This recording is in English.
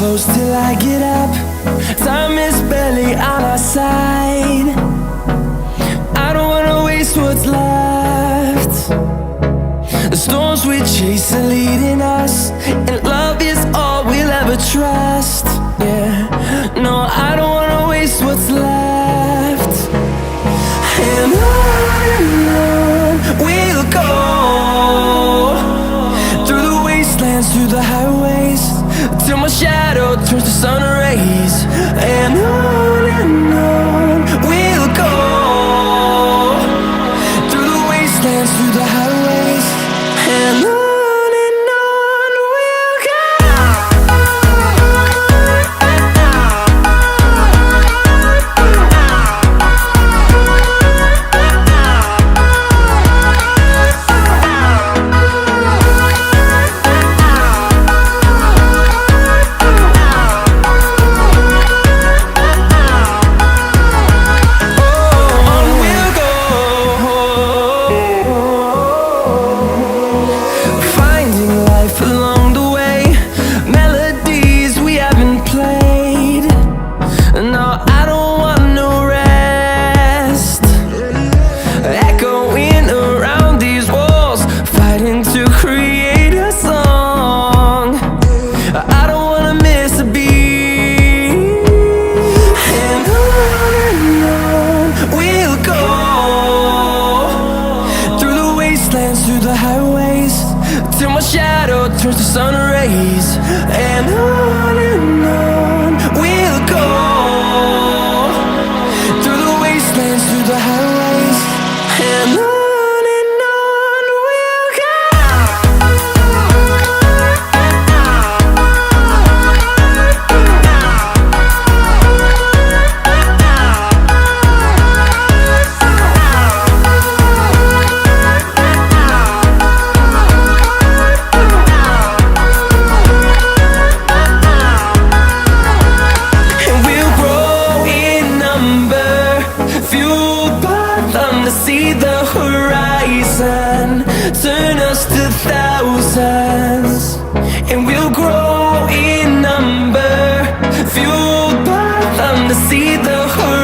close till I get up. Time is barely on our side. I don't wanna waste what's left. The storms we chase are leading us, and love is all we'll ever trust. Yeah, no, I don't wanna waste what's left. And on we'll go, through the wastelands, through the highways, till my shadow turns to sun rays. And on we'll go, through the wastelands, through the highways, and on. To create a song, I don't wanna miss a beat. And on we'll go, through the wastelands, through the highways, till my shadow turns to sun rays. And on we'll go, through the wastelands, through the highways, and on. See the horizon turn us to thousands, and we'll grow in number, fueled by them to see the horizon.